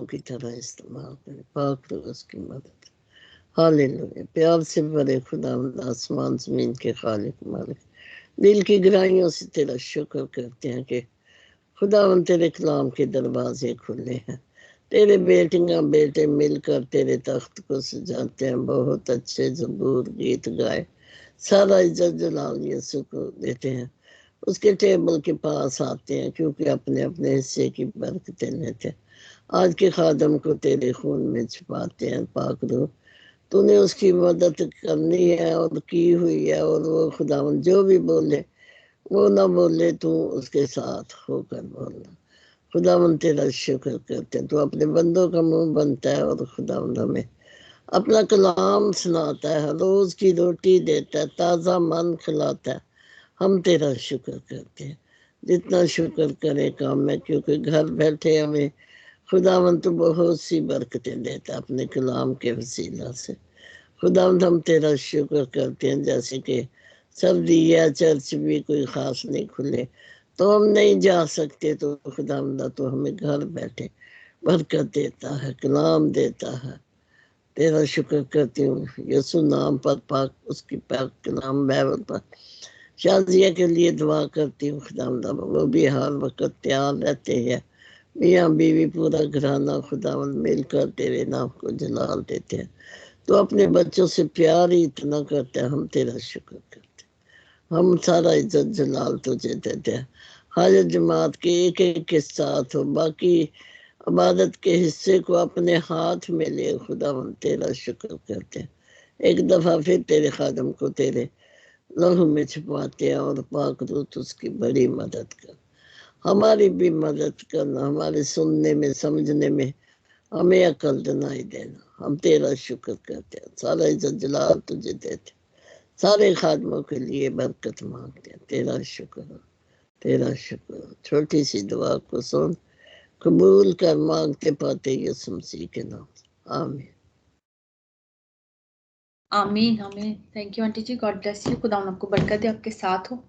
की तरह इस्तेमाल करे। पाक लो उसकी मदद। हालेलुया। प्यार से भरे खुदावंद, आसमान ज़मीन के खालिक मालिक, दिल की गहराइयों से तेरा शुक्र करते हैं कि खुदावंद तेरे कलाम के दरवाजे खुले हैं। तेरे बेटियां बेटे मिलकर तेरे तख्त को सजाते हैं। बहुत अच्छे ज़बूर गीत गाए। सारा इज्जत जलाल यीशु को देते हैं। उसके टेबल के पास आते हैं क्योंकि अपने अपने हिस्से की बरकतें लेते हैं। आज के खादम को तेरे खून में छुपाते हैं। पाक रूह, तूने उसकी मदद करनी है और की हुई है, और वो खुदावंद जो भी बोले वो ना बोले, तू उसके साथ होकर बोलना। खुदावंद तेरा शुक्र करते हैं, तू अपने बंदों का मुंह बनता है और खुदावंद हमें अपना कलाम सुनाता है, रोज की रोटी देता है, ताज़ा मन खिलाता है। हम तेरा शुक्र करते हैं। जितना शुक्र करें कम है, क्योंकि घर बैठे हमें खुदावंद तो बहुत सी बरकतें देता है अपने कलाम के वसीला से। खुदावंद हम तेरा शुक्र करते हैं, जैसे कि सर्दी या चर्च भी कोई ख़ास नहीं खुले तो हम नहीं जा सकते, तो खुदावंद तो हमें घर बैठे बरकत देता है, कलाम देता है। तेरा शुक्र करती हूँ यीशु नाम पर, पाक उसकी पाक कलाम बाइबल पर शाजिया के लिए दुआ करती हूँ। खुदावंद वो भी हर वक्त तैयार रहते हैं। मियाँ बीवी पूरा घराना खुदावंद मिलकर तेरे नाम को जलाल देते हैं। तो अपने बच्चों से प्यार ही इतना करते हैं, हम तेरा शुक्र करते हैं। हम सारा इज्जत जलाल तुझे देते हैं। हर जमात के एक एक के साथ हो, बाकी इबादत के हिस्से को अपने हाथ में ले खुदावंद तेरा शुक्र करते हैं। एक दफा फिर तेरे खादम को तेरे लहू में छुपाते हैं, और पाक रूत उसकी बड़ी मदद कर। हमारी भी मदद करना, हमारे सुनने में समझने में हमें अकल दिलाई देना। हम तेरा शुक्र करते हैं, सारा इज्जत जलाल तुझे देते, सारे खादमों के लिए बरकत मांगते हैं। तेरा शुक्र हो, तेरा शुक्र हो। छोटी सी दुआ को सुन, कबूल कर, मांगते पाते यीशु मसीह के नाम। आमीन। आमीन आमीन। Thank you auntie ji, God bless you. खुदा आपको बरकत दे, आपके साथ हो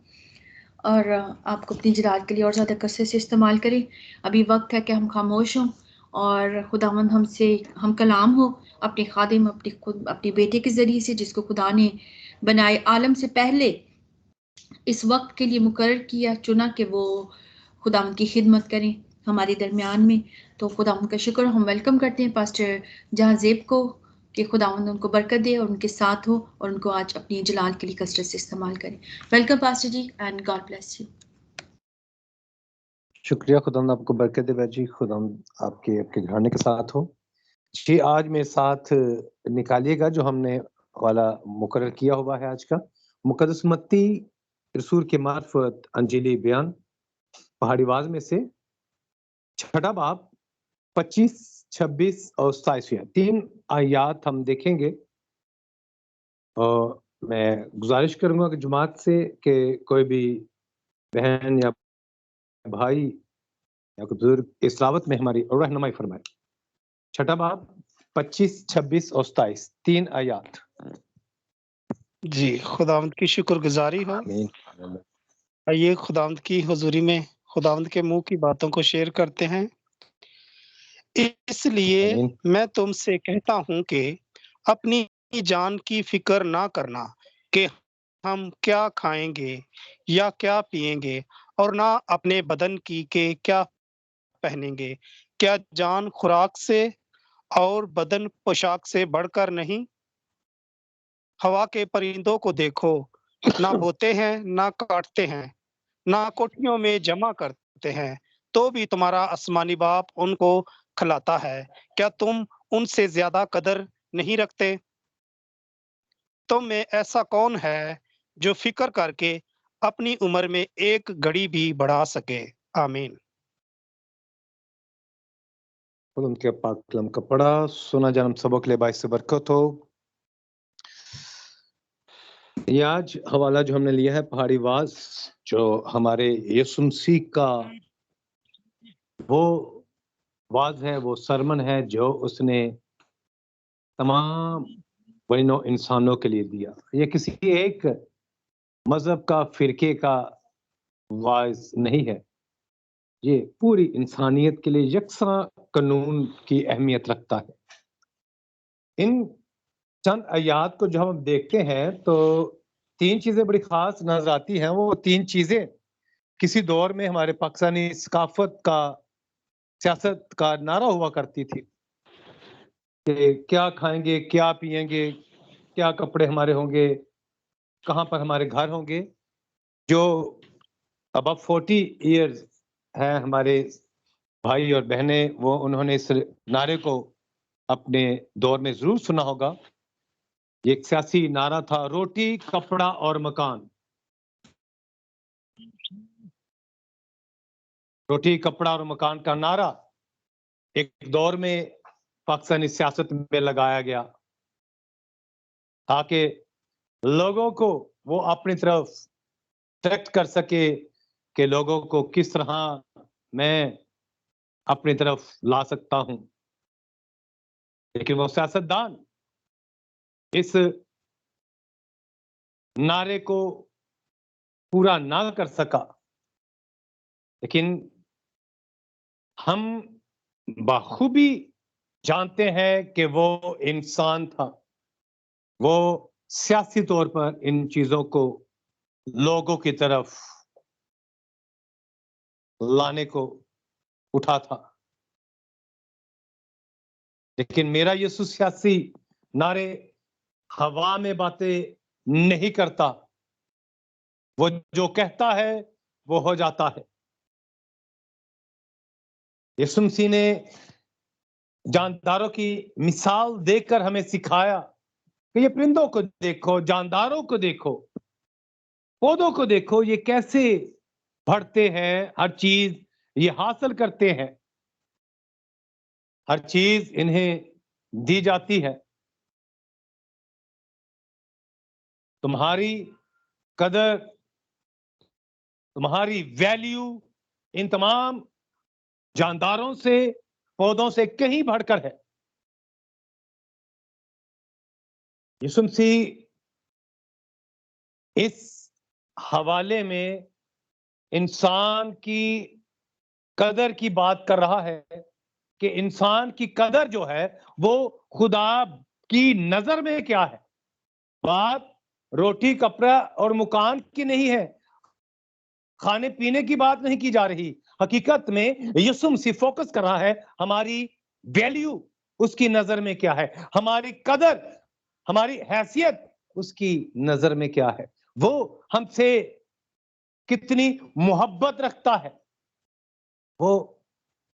और आपको अपनी जलाल के लिए और ज़्यादा कसरत से इस्तेमाल करें। अभी वक्त है कि हम खामोश हों और खुदावंद हमसे हम कलाम हो अपने खादिम, अपनी बेटे के ज़रिए से, जिसको खुदा ने बनाए आलम से पहले इस वक्त के लिए मुकर्रर किया, चुना कि वो खुदावंद की खिदमत करें हमारे दरमियान में। तो खुदावंद का शुक्र, हम वेलकम करते हैं पास्टर जहाज़ेब को कि खुदावंद उनको बरकत दे और उनके साथ हो और उनको आज अपनी जलाल के लिए कसरत से इस्तेमाल करें। Welcome pastor ji and God bless you. शुक्रिया, खुदावंद आपको बरकत दे भाई जी। खुदावंद आपके घराने के साथ हो जी। आज मेरे साथ निकालिएगा जो हमने वाला मुकर्रर किया हुआ है आज का मुकद्दस मत्ती रसूल के मार्फत अंजीली बयान पहाड़ी आवाज में से छठा बाब 25, 26 और 27 तीन आयात हम देखेंगे। और मैं गुजारिश करूंगा कि जमात से कि कोई भी बहन या भाई या कोई बुजुर्ग इस तिलावत में हमारी रहनुमाई फरमाए। छठा बाब 25, 26 और 27 तीन आयात। जी, खुदावंद की शुक्रगुजारी हो। आमीन। आइए खुदावंद की हुजूरी में खुदावंद के मुंह की बातों को शेयर करते हैं। इसलिए आमीन। मैं तुमसे कहता हूं कि अपनी जान की फिक्र ना करना कि हम क्या खाएंगे या क्या पिएंगे, और ना अपने बदन की कि क्या पहनेंगे। क्या जान खुराक से और बदन पोशाक से बढ़कर नहीं? हवा के परिंदों को देखो, ना बोते हैं, ना काटते हैं, ना कोठरियों में जमा करते हैं, तो भी तुम्हारा आसमानी बाप उनको खिलाता है। क्या तुम उनसे ज्यादा कदर नहीं रखते? तुम में ऐसा कौन है जो फिक्र करके अपनी उम्र में एक घड़ी भी बढ़ा सके? आमीन। उनके पाक कलम का पढ़ा सुना जन्म सबक के लिए बाइस से बरकत हो। ये आज हवाला जो हमने लिया है पहाड़ी वाज, जो हमारे यीशु मसीह का वो वाज है, वो सरमन है जो उसने तमाम बनो इंसानों के लिए दिया। ये किसी एक मजहब का फिरके का वाज नहीं है, ये पूरी इंसानियत के लिए यकसा कानून की अहमियत रखता है। इन चंद आयात को जब हम देखते हैं तो 3 चीज़ें बड़ी ख़ास नज़र आती हैं। वो 3 चीज़ें किसी दौर में हमारे पाकिस्तानी सकाफ़त का, सियासत का नारा हुआ करती थी कि क्या खाएँगे, क्या पिएँगे, क्या कपड़े हमारे होंगे, कहाँ पर हमारे घर होंगे। जो अबव 40 इयर्स हैं हमारे भाई और बहनें, वो उन्होंने इस नारे को अपने दौर में ज़रूर सुना होगा। ये एक सियासी नारा था, रोटी, कपड़ा और मकान। रोटी, कपड़ा और मकान का नारा एक दौर में पाकिस्तानी सियासत में लगाया गया ताकि लोगों को वो अपनी तरफ अट्रैक्ट कर सके कि लोगों को किस तरह मैं अपनी तरफ ला सकता हूं। लेकिन वो सियासतदान इस नारे को पूरा ना कर सका। लेकिन हम बखूबी जानते हैं कि वो इंसान था। वो सियासी तौर पर इन चीजों को लोगों की तरफ लाने को उठा था। लेकिन मेरा यीशु सियासी नारे हवा में बातें नहीं करता। वो जो कहता है वो हो जाता है। यीशु मसीह ने जानदारों की मिसाल देकर हमें सिखाया कि ये परिंदों को देखो, जानदारों को देखो, पौधों को देखो, ये कैसे बढ़ते हैं, हर चीज ये हासिल करते हैं, हर चीज इन्हें दी जाती है। तुम्हारी कदर, तुम्हारी वैल्यू इन तमाम जानदारों से, पौधों से कहीं बढ़कर है। यीशु मसीह इस हवाले में इंसान की कदर की बात कर रहा है कि इंसान की कदर जो है वो खुदा की नजर में क्या है। बात रोटी, कपड़ा और मकान की नहीं है, खाने पीने की बात नहीं की जा रही। हकीकत में यीशु मसीह फोकस कर रहा है हमारी वैल्यू उसकी नजर में क्या है, हमारी कदर, हमारी हैसियत उसकी नजर में क्या है, वो हमसे कितनी मोहब्बत रखता है। वो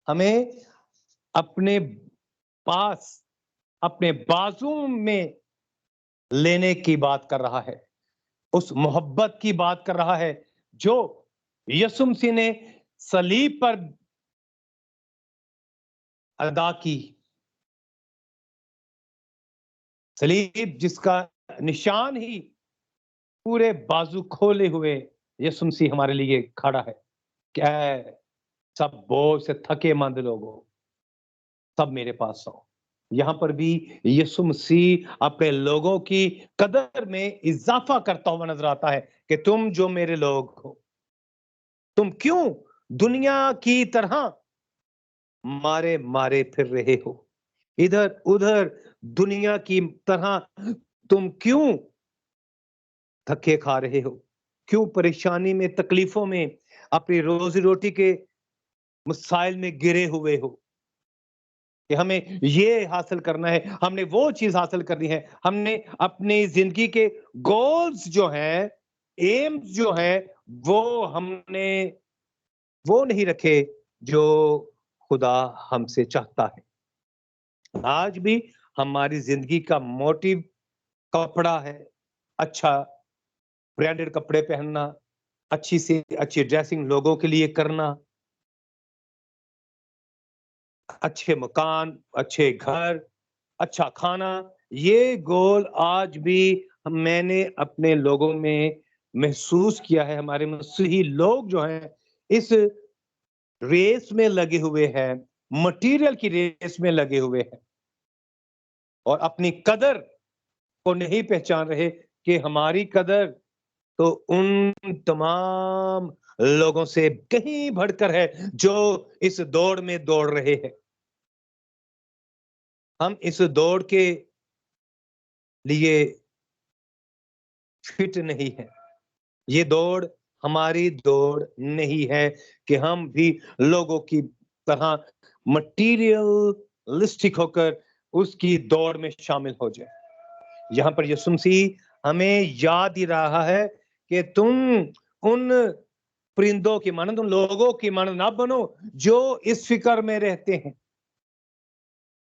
हमें अपने पास, अपने बाजू में लेने की बात कर रहा है, उस मोहब्बत की बात कर रहा है जो यीशु मसीह ने सलीब पर अदा की। सलीब जिसका निशान ही पूरे बाजू खोले हुए यीशु मसीह हमारे लिए खड़ा है। क्या है, सब बोझ से थके मंद लोगों, सब मेरे पास आओ। यहां पर भी यीशु मसीह अपने लोगों की कदर में इजाफा करता हुआ नजर आता है कि तुम जो मेरे लोग हो, तुम क्यों दुनिया की तरह मारे मारे फिर रहे हो, इधर उधर दुनिया की तरह तुम क्यों धक्के खा रहे हो, क्यों परेशानी में, तकलीफों में, अपनी रोजी रोटी के मसाइल में गिरे हुए हो कि हमें ये हासिल करना है, हमने वो चीज हासिल करनी है, हमने अपनी जिंदगी के गोल्स जो हैं, एम्स जो हैं, वो हमने वो नहीं रखे जो खुदा हमसे चाहता है। आज भी हमारी जिंदगी का मोटिव कपड़ा है, अच्छा ब्रांडेड कपड़े पहनना, अच्छी से अच्छी ड्रेसिंग लोगों के लिए करना, अच्छे मकान, अच्छे घर, अच्छा खाना। ये गोल आज भी मैंने अपने लोगों में महसूस किया है। हमारे मसीही लोग जो हैं इस रेस में लगे हुए हैं, मटेरियल की रेस में लगे हुए हैं और अपनी कदर को नहीं पहचान रहे कि हमारी कदर तो उन तमाम लोगों से कहीं बढ़कर है जो इस दौड़ में दौड़ रहे हैं। हम इस दौड़ के लिए फिट नहीं है। ये दौड़ हमारी दौड़ नहीं है कि हम भी लोगों की तरह मटीरियलिस्टिक होकर उसकी दौड़ में शामिल हो जाए। यहाँ पर यीशु मसीह हमें याद ही रहा है कि तुम उन परिंदों की मानद, उन लोगों की मानद ना बनो जो इस फिक्र में रहते हैं,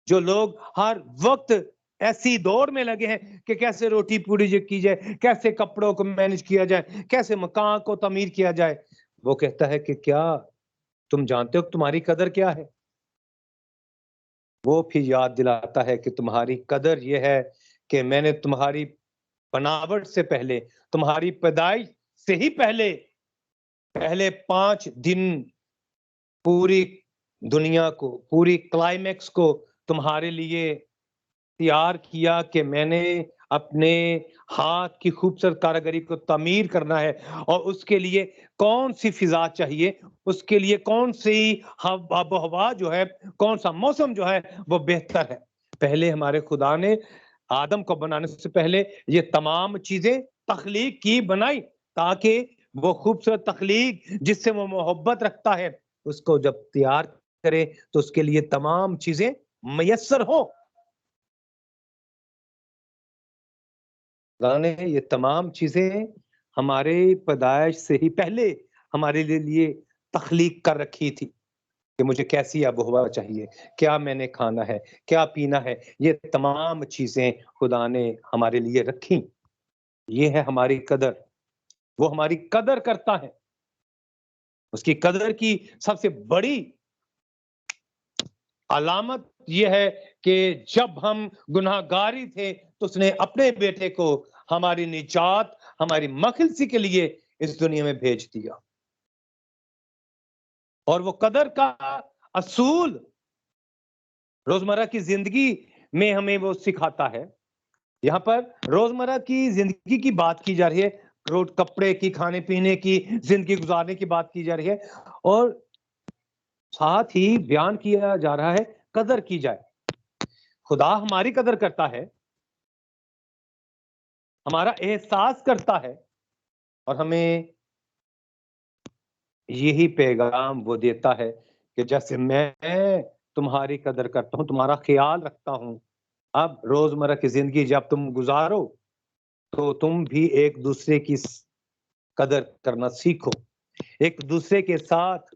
जो लोग हर वक्त ऐसी दौड़ में लगे हैं कि कैसे रोटी पूरी की जाए, कैसे कपड़ों को मैनेज किया जाए, कैसे मकान को तमीर किया जाए। वो कहता है कि क्या तुम जानते हो तुम्हारी कदर क्या है? वो फिर याद दिलाता है कि तुम्हारी कदर ये है कि मैंने तुम्हारी बनावट से पहले, तुम्हारी पैदाइश से ही पहले 5 दिन पूरी दुनिया को, पूरी क्लाइमेक्स को तुम्हारे लिए तैयार किया कि मैंने अपने हाथ की खूबसूरत कारीगरी को तामीर करना है और उसके लिए कौन सी फिजा चाहिए, उसके लिए कौन सी आबो हवा जो है, कौन सा मौसम जो है वो बेहतर है। पहले हमारे खुदा ने आदम को बनाने से पहले ये तमाम चीजें तख्लीक की, बनाई, ताकि वो खूबसूरत तख्लीक जिससे वो मोहब्बत रखता है उसको जब तैयार करे तो उसके लिए तमाम चीजें मयस्सर हो। खुदा ने ये तमाम चीजें हमारे पैदाइश से ही पहले हमारे लिए तख्लीक कर रखी थी कि मुझे कैसी आबोहवा चाहिए, क्या मैंने खाना है, क्या पीना है। ये तमाम चीजें खुदा ने हमारे लिए रखी। ये है हमारी कदर। वो हमारी कदर करता है। उसकी कदर की सबसे बड़ी अलामत ये है कि जब हम गुनाहगारी थे तो उसने अपने बेटे को हमारी निजात, हमारी मखलसी के लिए इस दुनिया में भेज दिया। और वो कदर का असूल रोजमर्रा की जिंदगी में हमें वो सिखाता है। यहाँ पर रोजमर्रा की जिंदगी की बात की जा रही है, रोज कपड़े की, खाने पीने की, जिंदगी गुजारने की बात की जा रही है और साथ ही बयान किया जा रहा है कदर की जाए। खुदा हमारी कदर करता है, हमारा एहसास करता है और हमें यही पैगाम वो देता है कि जैसे मैं तुम्हारी कदर करता हूं, तुम्हारा ख्याल रखता हूं, अब रोजमर्रा की जिंदगी जब तुम गुजारो तो तुम भी एक दूसरे की कदर करना सीखो, एक दूसरे के साथ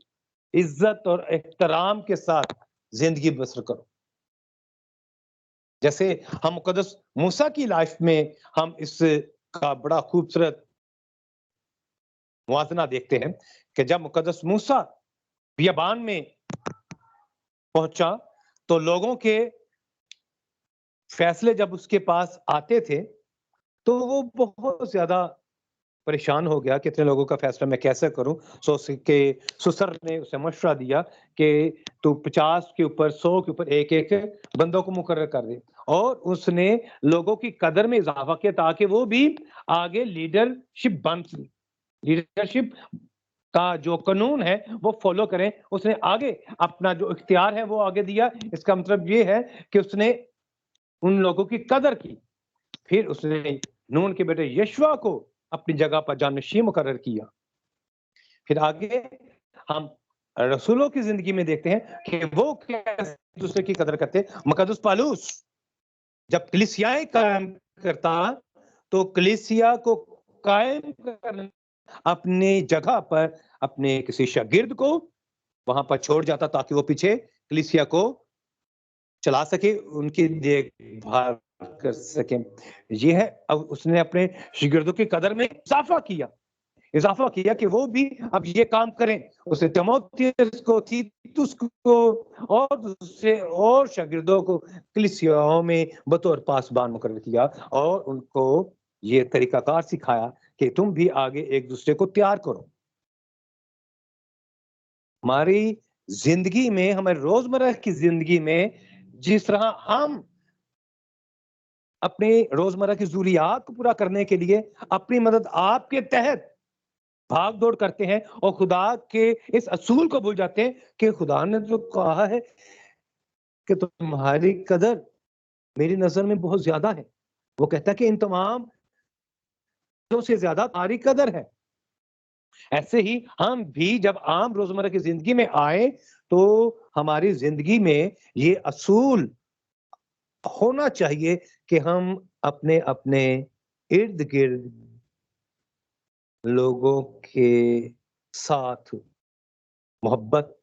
इज्जत और एहतराम के साथ जिंदगी बसर करो। जैसे हम मुकद्दस मूसा की लाइफ में हम इस का बड़ा खूबसूरत मुवाजना देखते हैं कि जब मुकद्दस मूसा बियाबान में पहुंचा तो लोगों के फैसले जब उसके पास आते थे तो वो बहुत ज्यादा परेशान हो गया, कितने लोगों का फैसला मैं कैसे करूं। सो उसके सुसर ने उसे मशवरा दिया कि तू 50 के ऊपर, 100 के ऊपर एक एक बंदों को मुकर्रर कर दे और उसने लोगों की कदर में इजाफा किया ताकि वो भी आगे लीडरशिप बन, लीडरशिप का जो कानून है वो फॉलो करें। उसने आगे अपना जो इख्तियार है वो आगे दिया। इसका मतलब ये है कि उसने उन लोगों की कदर की। फिर उसने नून के बेटे यशवा को अपनी जगह पर जानशीन मुकर्रर किया। फिर आगे हम रसूलों की जिंदगी में देखते हैं कि वो कैसे दूसरे की कदर करते। मुकद्दस पौलुस जब कलीसियाएं कायम करता तो कलीसिया को कायम करने अपनी जगह पर अपने किसी शागिर्द को वहां पर छोड़ जाता ताकि वो पीछे कलीसिया को चला सके, उनकी देखभाल कर सके। ये है, अब उसने अपने शागिर्दों की कदर में इजाफा किया कि वो भी अब ये काम करें। उसने तीमुथियुस को, तीतुस को और दूसरे और शागिर्दों को कलीसियाओं में बतौर पासबान मुकर्रर किया और उनको ये तरीकाकार सिखाया कि तुम भी आगे एक दूसरे को तैयार करो। हमारी जिंदगी में, हमारे रोजमर्रा की जिंदगी में जिस तरह हम अपने रोजमर्रा की जरूरियात को पूरा करने के लिए अपनी मदद आपके तहत भाग दौड़ करते हैं और खुदा के इस असूल को भूल जाते हैं कि खुदा ने तो कहा है कि तुम्हारी कदर मेरी नजर में बहुत ज्यादा है। वो कहता है कि इन तमाम से ज्यादा तुम्हारी कदर है। ऐसे ही हम भी जब आम रोजमर्रा की जिंदगी में आए तो हमारी जिंदगी में ये असूल होना चाहिए कि हम अपने अपने इर्द गिर्द लोगों के साथ मोहब्बत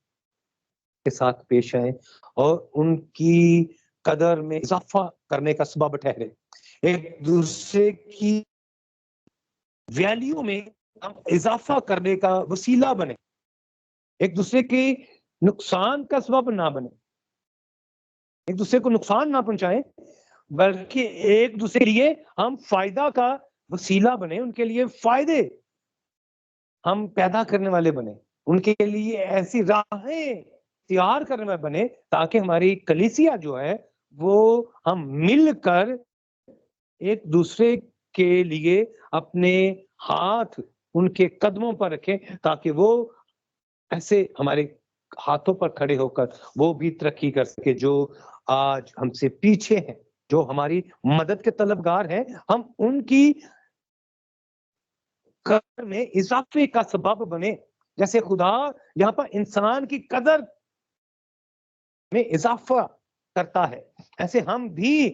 के साथ पेश आए और उनकी कदर में इजाफा करने का सबब ठहरे। एक दूसरे की वैल्यू में हम इजाफा करने का वसीला बने, एक दूसरे के नुकसान का सबब ना बने, एक दूसरे को नुकसान ना पहुंचाएं, बल्कि एक दूसरे के लिए हम फायदा का वसीला बने, उनके लिए फायदे हम पैदा करने वाले बने, उनके लिए ऐसी राहें तैयार करने वाले बने ताकि हमारी कलीसिया जो है वो हम मिलकर एक दूसरे के लिए अपने हाथ उनके कदमों पर रखें ताकि वो ऐसे हमारे हाथों पर खड़े होकर वो भी तरक्की कर सके जो आज हमसे पीछे हैं, जो हमारी मदद के तलबगार हैं, हम उनकी कदर में इजाफे का सबब बने। जैसे खुदा यहाँ पर इंसान की कदर में इजाफा करता है, ऐसे हम भी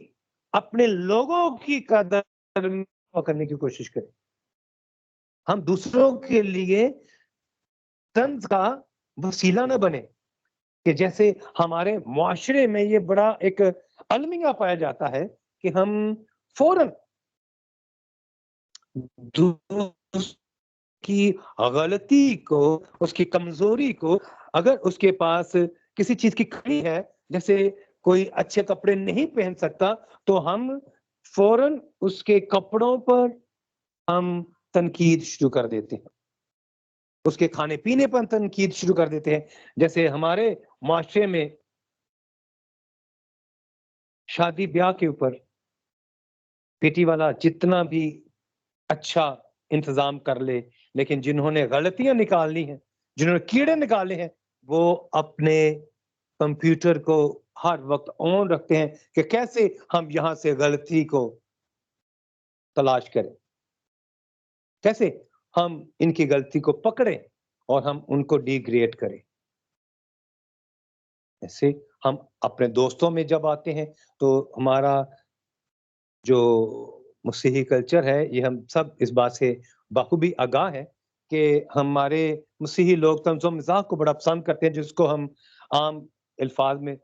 अपने लोगों की कदर करने की कोशिश करें। हम दूसरों के लिए तंज का वसीला न बने कि जैसे हमारे मुआशरे में ये बड़ा एक अलमिया पाया जाता है कि हम फौरन की गलती को, उसकी कमजोरी को, अगर उसके पास किसी चीज की कमी है, जैसे कोई अच्छे कपड़े नहीं पहन सकता, तो हम फौरन उसके कपड़ों पर हम तनकीद शुरू कर देते हैं, उसके खाने पीने पर तनकीद शुरू कर देते हैं। जैसे हमारे माशरे में शादी ब्याह के ऊपर बेटी वाला जितना भी अच्छा इंतजाम कर ले, लेकिन जिन्होंने गलतियां निकालनी है, जिन्होंने कीड़े निकाले हैं, वो अपने कंप्यूटर को हर वक्त ऑन रखते हैं कि कैसे हम यहां से गलती को तलाश करें, कैसे हम इनकी गलती को पकड़ें और हम उनको डिग्रेड करें। ऐसे हम अपने दोस्तों में जब आते हैं तो हमारा जो मसीही कल्चर है, ये हम सब इस बात से बखूबी आगाह है कि हमारे मसीही लोग तंज़ो मज़ाक को बड़ा पसंद करते हैं, जिसको हम आम अल्फाज में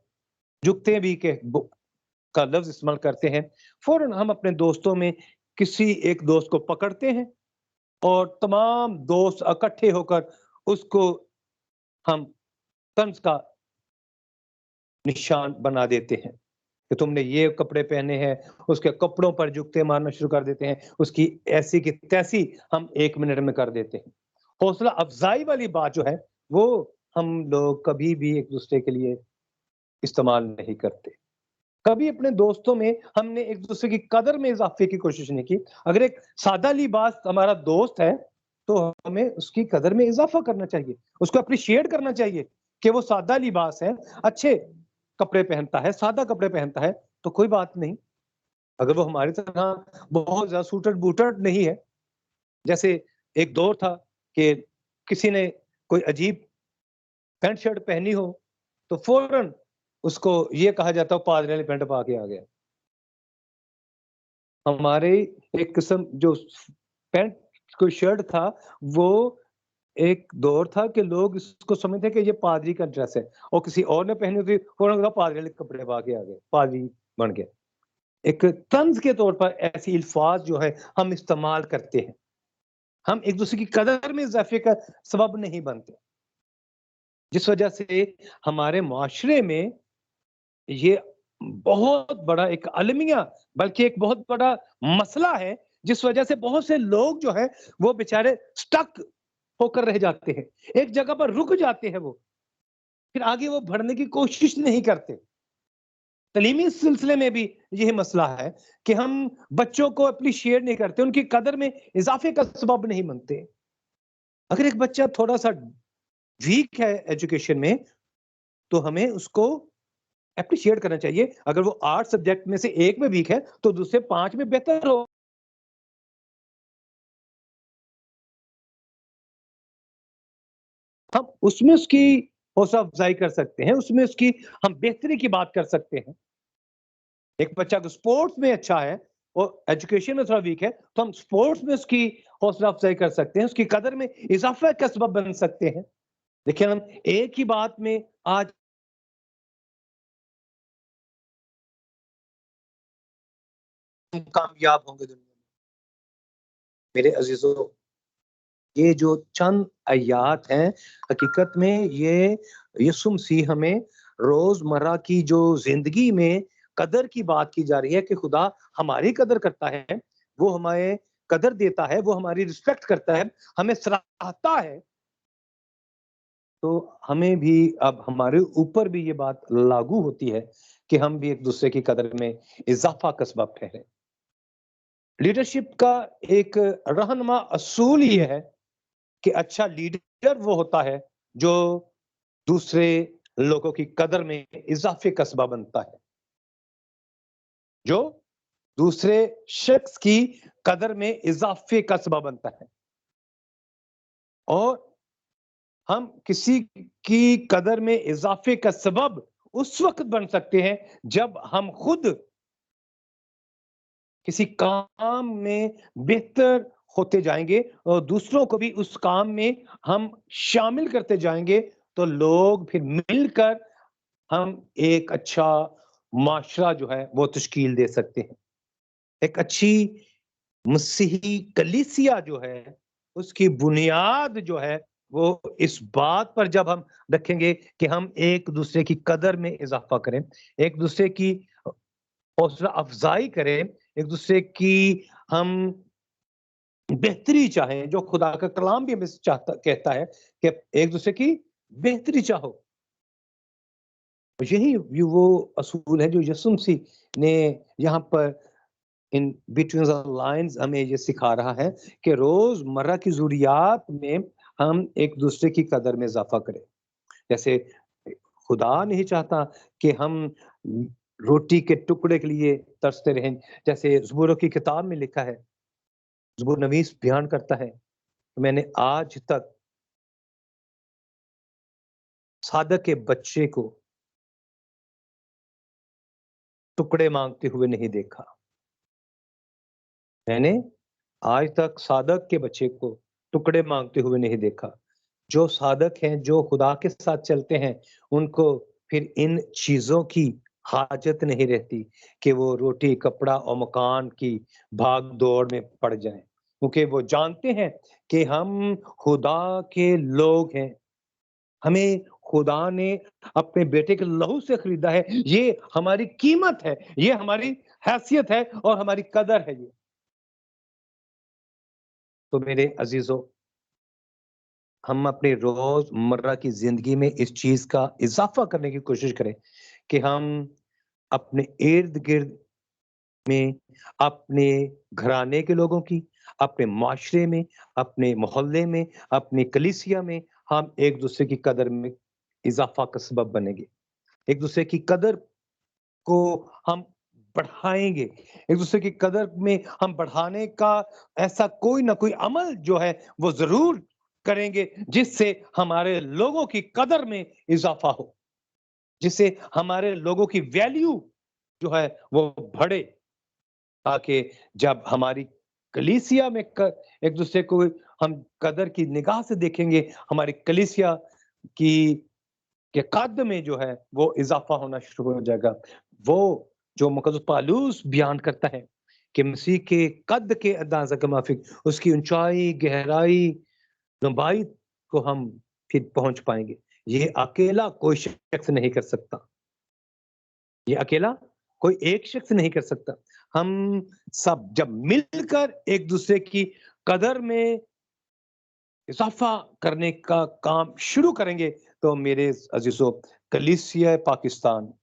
जुगते भी के का लफ्ज इस्तेमाल करते हैं। फौरन हम अपने दोस्तों में किसी एक दोस्त को पकड़ते हैं और तमाम दोस्त इकट्ठे होकर उसको हम तंज का निशान बना देते हैं कि तुमने ये कपड़े पहने हैं, उसके कपड़ों पर जूते मारना शुरू कर देते हैं, उसकी ऐसी की तैसी हम 1 मिनट में कर देते हैं। हौसला अफ़ज़ाई वाली बात जो है, वो हम लोग कभी भी एक-दूसरे के लिए इस्तेमाल नहीं करते। कभी अपने दोस्तों में हमने एक-दूसरे की कदर में इज़ाफ़े की कोशिश नहीं की। अगर एक सादा लिबास हमारा दोस्त है, तो हमें उसकी कदर में इज़ाफ़ा करना चाहिए, उसको एप्रिशिएट करना चाहिए कि वो सादा लिबास है, अच्छे कपड़े पहनता है, सादा कपड़े पहनता है, तो कोई बात नहीं। अगर वो हमारी तरह बहुत ज़्यादा सूटेड-बूटेड नहीं है, जैसे एक दौर था कि किसी ने कोई अजीब पैंट शर्ट पहनी हो, तो फ़ौरन उसको ये कहा जाता है पादरी वाली पैंट पा के आ गया। हमारे एक किस्म जो पैंट कोई शर्ट था, वो एक दौर था कि लोग इसको समझते कि ये पादरी का ड्रेस है और किसी और ने पहनी होती, फ़ौरन कहा पादरी वाले कपड़े पा के आ गए, पादरी बन गए। एक तंज़ के तौर पर ऐसी अल्फाज जो है हम इस्तेमाल करते हैं। हम एक-दूसरे की कदर में इज़ाफ़े का सबब नहीं बनते। जिस वजह से हमारे मुआशरे में ये बहुत बड़ा एक अलमिया, बल्कि एक बहुत बड़ा मसला है, जिस वजह से बहुत से लोग जो हैं, वो बेचारे स्टक होकर रह जाते हैं। एक जगह पर रुक जाते हैं वो, फिर आगे वो बढ़ने की कोशिश नहीं करते। तालीमी सिलसिले में भी यही मसला है कि हम बच्चों को एप्रिशिएट नहीं करते, उनकी कदर में इज़ाफ़े का सबब नहीं बनते। अगर एक बच्चा थोड़ा सा वीक है एजुकेशन में, तो हमें उसको एप्रिशिएट करना चाहिए। अगर वो 8 सब्जेक्ट में से 1 में वीक है, तो दूसरे 5 में बेहतर हो। हम उसमें उसकी हौसला अफजाई कर सकते हैं, उसमें उसकी हम बेहतरी की बात कर सकते हैं। एक बच्चा अगर स्पोर्ट्स में अच्छा है और एजुकेशन में थोड़ा वीक है, तो हम स्पोर्ट्स में उसकी हौसला अफजाई कर सकते हैं, उसकी कदर में इजाफा का सबब बन सकते हैं। देखिए, हम एक ही बात में आज हम कामयाब होंगे दुनिया में। मेरे अजीजों, ये जो चंद आयात हैं, हकीकत में ये यीशु मसीह हमें रोजमर्रा की जो जिंदगी में कदर की बात की जा रही है कि खुदा हमारी कदर करता है, वो हमें कदर देता है, वो हमारी रिस्पेक्ट करता है, हमें सराहता है। तो हमें भी अब हमारे ऊपर भी ये बात लागू होती है कि हम भी एक दूसरे की कदर में इजाफा का सबब ठहरे। लीडरशिप का एक रहनुमा असूल ये है कि अच्छा लीडर वो होता है जो दूसरे लोगों की कदर में इजाफे का सबब बनता है, जो दूसरे शख्स की कदर में इजाफे का सबब बनता है। और हम किसी की कदर में इजाफे का सबब उस वक्त बन सकते हैं जब हम खुद किसी काम में बेहतर होते जाएंगे और दूसरों को भी उस काम में हम शामिल करते जाएंगे, तो लोग फिर मिलकर हम एक अच्छा माशरा जो है वो तश्कील दे सकते हैं। एक अच्छी मसीही कलीसिया जो है, उसकी बुनियाद जो है वो इस बात पर जब हम रखेंगे कि हम एक दूसरे की कदर में इजाफा करें, एक दूसरे की हौसला अफजाई करें, एक दूसरे की हम बेहतरी चाहें, जो खुदा का कलाम भी हमें चाहता कहता है कि एक दूसरे की बेहतरी चाहो। यही वो असूल है जो यीशु मसीह ने यहाँ पर इन बिटवीन द लाइन्स हमें ये सिखा रहा है कि रोजमर्रा की जरूरियात में हम एक दूसरे की कदर में इजाफा करें। जैसे खुदा नहीं चाहता कि हम रोटी के टुकड़े के लिए तरसते रहें। जैसे ज़बूरों की किताब में लिखा है, ज़बूर नवीस बयान करता है, मैंने आज तक सादक के बच्चे को टुकड़े मांगते हुए नहीं देखा। मैंने आज तक सादक के बच्चे को टुकड़े मांगते हुए नहीं देखा। जो सादक हैं, जो खुदा के साथ चलते हैं, उनको फिर इन चीजों की हाजत नहीं रहती कि वो रोटी, कपड़ा और मकान की भाग दौड़ में पड़ जाएं, क्योंकि वो जानते हैं कि हम खुदा के लोग हैं। हमें खुदा ने अपने बेटे के लहू से खरीदा है। ये हमारी कीमत है, ये हमारी हैसियत है और हमारी कदर है ये। तो मेरे अजीजों, हम अपनी रोजमर्रा की जिंदगी में इस चीज का इजाफा करने की कोशिश करें कि हम अपने इर्द गिर्द में, अपने घराने के लोगों की, अपने माशरे में, अपने मोहल्ले में, अपनी कलीसिया में हम एक दूसरे की कदर में इजाफा का सबब बनेंगे। एक दूसरे की कदर को हम बढ़ाएंगे, एक दूसरे की कदर में हम बढ़ाने का ऐसा कोई ना कोई अमल जो है वो जरूर करेंगे जिससे हमारे लोगों की कदर में इजाफा हो, जिससे हमारे लोगों की वैल्यू जो है वो बढ़े, ताकि जब हमारी कलीसिया में एक दूसरे को हम कदर की निगाह से देखेंगे, हमारी कलीसिया की के कद में जो है वो इजाफा होना शुरू हो जाएगा। वो जो मुकद्दस पालूस बयान करता है कि मसीह के कद के अंदाजा के माफिक उसकी ऊंचाई, गहराई, लंबाई को हम फिर पहुंच पाएंगे। ये अकेला कोई शख्स नहीं कर सकता, ये अकेला कोई एक शख्स नहीं कर सकता। हम सब जब मिलकर एक दूसरे की कदर में इजाफा करने का काम शुरू करेंगे, तो मेरे अजीजों, कलीसिया पाकिस्तान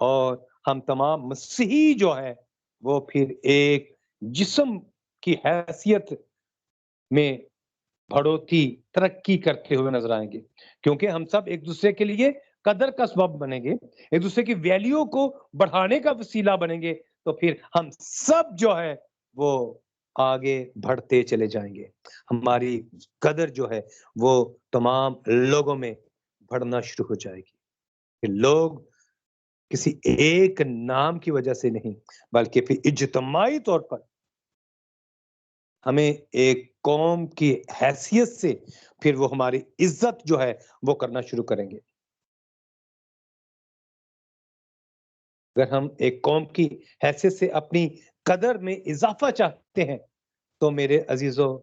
और हम तमाम मसीही जो है वो फिर एक जिस्म की हैसियत में बढ़ोतरी तरक्की करते हुए नजर आएंगे, क्योंकि हम सब एक दूसरे के लिए कदर का सबब बनेंगे, एक दूसरे की वैल्यू को बढ़ाने का वसीला बनेंगे, तो फिर हम सब जो है वो आगे बढ़ते चले जाएंगे। हमारी कदर जो है वो तमाम लोगों में बढ़ना शुरू हो जाएगी कि लोग किसी एक नाम की वजह से नहीं, बल्कि फिर इज्तिमाई तौर पर हमें एक कौम की हैसियत से फिर वो हमारी इज्जत जो है वो करना शुरू करेंगे। अगर हम एक कौम की हैसियत से अपनी कदर में इजाफा चाहते हैं, तो मेरे अजीजों,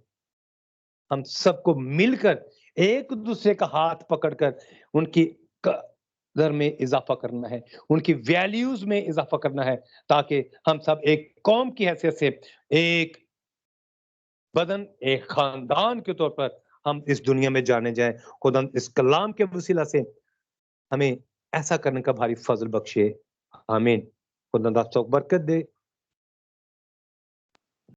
हम सबको मिलकर एक दूसरे का हाथ पकड़कर उनकी कदर में इजाफा करना है, उनकी वैल्यूज में इजाफा करना है, ताकि हम सब एक कौम की हैसियत से एक बदन, एक खानदान के तौर पर हम इस दुनिया में जाने जाएं। खुदा इस कलाम के वसीला से हमें ऐसा करने का भारी फजल बख्शे। आमीन। खुदा आप सबको बरकत दे।